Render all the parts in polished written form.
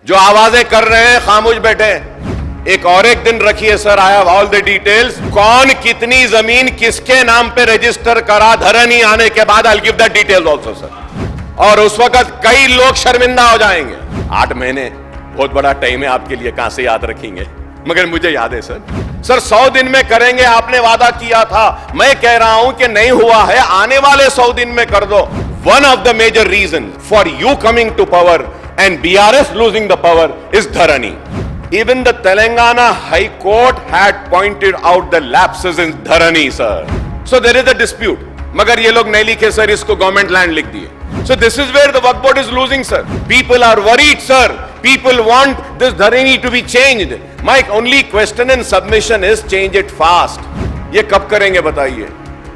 जो आवाजें कर रहे हैं खामोश बैठे। एक और एक दिन रखिए sir, I have all the details, कौन कितनी जमीन किसके नाम पे रजिस्टर करा धरनी आने के बाद, I will give the details also sir. और उस वक्त कई लोग शर्मिंदा हो जाएंगे। 8 महीने बहुत बड़ा टाइम है आपके लिए, कहां से याद रखेंगे, मगर मुझे याद है सर। सर 100 दिन में करेंगे आपने वादा किया था, मैं कह रहा हूं कि नहीं हुआ है, आने वाले 100 दिन में कर दो। One of the major reasons for you coming to power and BRS losing the power is Dharani. Even the Telangana High Court had pointed out the lapses in Dharani, sir. So there is a dispute. मगर ये लोग नहीं लिखे sir, इसको government land लिख दिए। So this is where the Waqf board is losing, sir. People are worried, sir. People want this Dharani to be changed. My only question and submission is change it fast. ये कब करेंगे बताइए?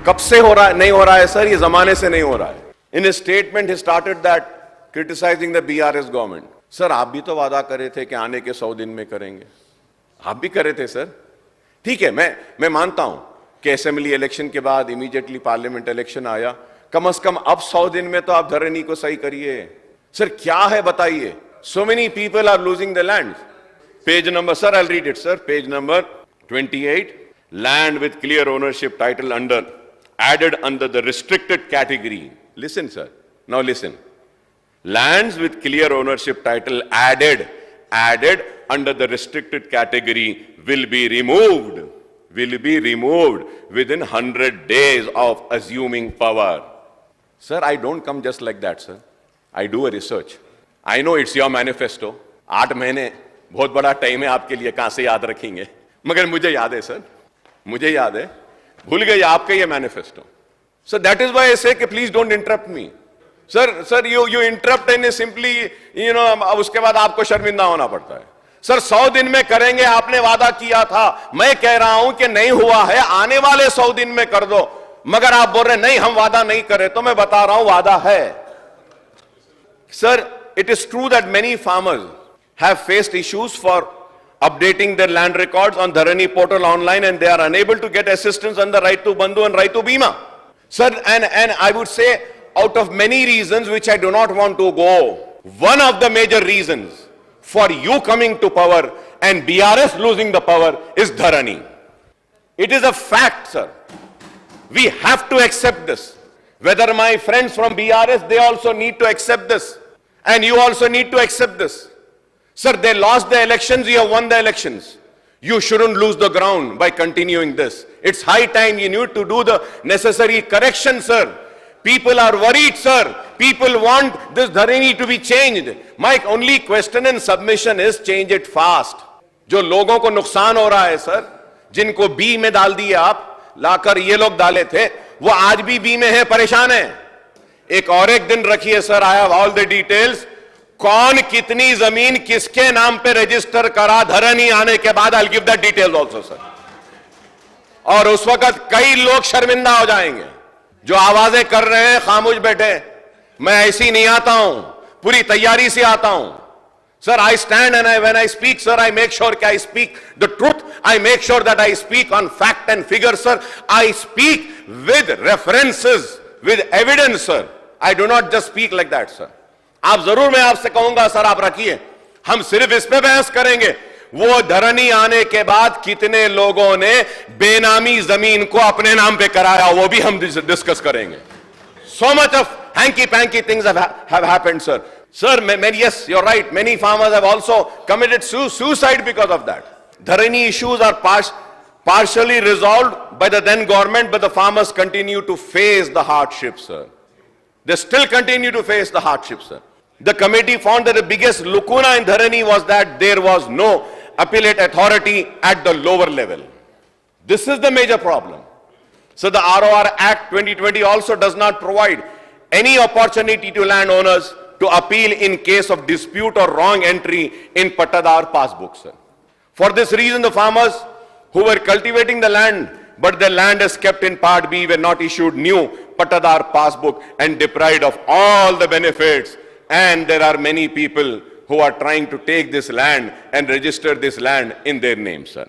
कब से हो रहा है? नहीं हो रहा है सर, ये जमाने से नहीं हो रहा है। In his statement, he started that criticizing the BRS government. Sir आप भी तो वादा करे थे कि आने के 100 दिन में करेंगे, आप भी करे थे सर। ठीक है, मैं मानता हूं कि असेंबली इलेक्शन के बाद इमीडिएटली पार्लियामेंट इलेक्शन आया, कम से कम अब 100 दिन में तो आप धरनी को सही करिए। सर क्या है बताइए? So many people are losing the land. Page number, sir, I'll read it, sir. Page number 28. Land with clear ownership title added under the restricted category. Listen, sir. Now listen. Lands with clear ownership title added under the restricted category will be removed within 100 days of assuming power. Sir, I don't come just like that, sir. I do a research. I know it's your manifesto. 8 महीने बहुत बड़ा time है आपके लिए, कहां से याद रखेंगे, मगर मुझे याद है सर, मुझे याद है, भूल गए आपका ये manifesto. So that is why I say कि please don't interrupt me. Sir, you interrupt and simply, उसके बाद आपको शर्मिंदा होना पड़ता है। सर 100 दिन में करेंगे आपने वादा किया था, मैं कह रहा हूं कि नहीं हुआ है, आने वाले 100 दिन में कर दो, मगर आप बोल रहे नहीं हम वादा नहीं करे, तो मैं बता रहा हूं वादा है। Sir, it is true that many farmers have faced issues for updating their land records on Dharani portal online and they are unable to get assistance on the right to Bandhu and right to Bima. Sir, and I would say out of many reasons which I do not want to go, one of the major reasons for you coming to power and BRS losing the power is Dharani. It is a fact, sir. We have to accept this. Whether my friends from BRS, they also need to accept this. And you also need to accept this. Sir, they lost the elections, you have won the elections. You shouldn't lose the ground by continuing this. It's high time you need to do the necessary correction, sir. People are worried, sir. People want this Dharani to be changed. My only question and submission is change it fast. जो लोगों को नुकसान हो रहा है sir, जिनको B में डाल दिए आप, लाकर ये लोग डाले थे, वो आज भी बी में है, परेशान है। एक और एक दिन रखिए sir, I have all the details, कौन कितनी जमीन किसके नाम पे रजिस्टर करा धरनी आने के बाद, I will give the details also sir. और उस वक्त कई लोग शर्मिंदा हो जाएंगे। जो आवाजें कर रहे हैं खामोश बैठे, मैं ऐसी नहीं आता हूं, पूरी तैयारी से आता हूं sir. I stand and when I speak sir, I make sure कि I speak the truth, I make sure that I speak on fact and figure sir. I speak with references, with evidence sir. I do not just speak like that sir. आप जरूर, मैं आपसे कहूंगा sir, आप रखिए, हम सिर्फ इस पे बहस करेंगे, वो धरनी आने के बाद कितने लोगों ने बेनामी जमीन को अपने नाम पे कराया, वो भी हम डिस्कस करेंगे। So much of hanky-panky things have happened, sir. Sir, yes, you're right. Many farmers have also committed suicide because of that. Dharani issues are partially resolved by the then government, but the farmers continue to face the hardships, sir. They still continue to face the hardships, sir. The committee found that the biggest lacuna in Dharani was that there was no appellate authority at the lower level. This is the major problem. So the ROR Act 2020 also does not provide any opportunity to landowners to appeal in case of dispute or wrong entry in Pattadar passbooks, sir. For this reason, the farmers who were cultivating the land, but their land is kept in Part B, were not issued new Pattadar passbook and deprived of all the benefits. And there are many people who are trying to take this land and register this land in their name, sir.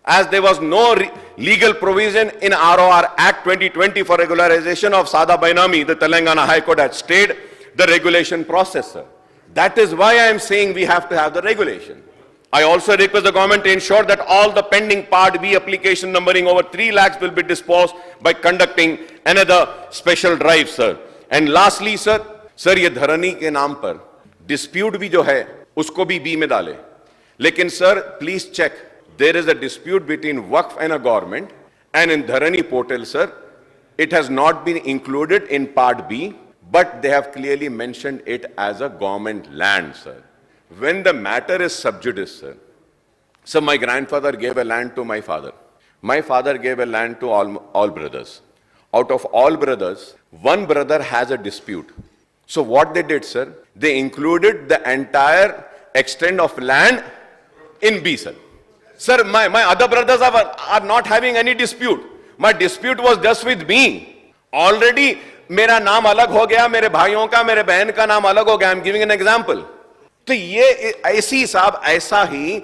As there was no legal provision in ROR Act 2020 for regularization of Sada Bainami, the Telangana High Court had stayed the regulation process, sir. That is why I am saying we have to have the regulation. I also request the government to ensure that all the pending Part B application numbering over 3 lakhs will be disposed by conducting another special drive, sir. And lastly, sir, ये धरनी के नाम पर dispute भी जो है उसको भी B में डाले. लेकिन sir, please check. There is a dispute between Waqf and a government, and in Dharani portal, sir, it has not been included in Part B, but they have clearly mentioned it as a government land, sir. When the matter is sub judice, sir. So my grandfather gave a land to my father. My father gave a land to all brothers. Out of all brothers, one brother has a dispute. So what they did, sir, they included the entire extent of land in B, sir. Sir, my other brothers are not having any dispute. My dispute was just with me. Already मेरा नाम अलग हो गया, मेरे भाइयों का, मेरे बहन का नाम अलग हो गया. I'm giving an example. तो ये ऐसी साहब ऐसा ही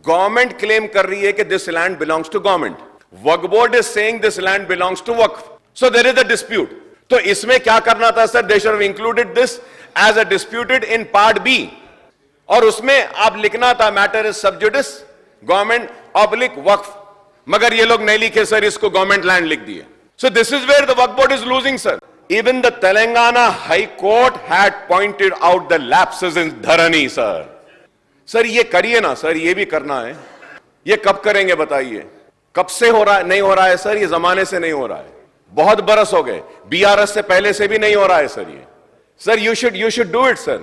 गवर्नमेंट क्लेम कर रही है कि this land belongs to government. Waqf board is saying this land belongs to Waqf. So there is a dispute. तो इसमें क्या करना था sir? They should have included this as a disputed in part B, और उसमें आप लिखना था मैटर इज सब जुडिस गवर्नमेंट ऑब्लिक वक्फ. मगर ये लोग नहीं लिखे सर, इसको गवर्नमेंट लैंड लिख दिए. So this is where the Waqf board is losing, sir. Even the Telangana High Court had pointed out the lapses in Dharani, sir. Sir ये करिए ना सर, ये भी करना है. ये कब करेंगे बताइए? कब से हो रहा है? नहीं हो रहा है सर, ये जमाने से नहीं हो रहा है. बहुत बरस हो गए. BRS से पहले से भी नहीं हो रहा है सर ये. Sir you should do it, sir.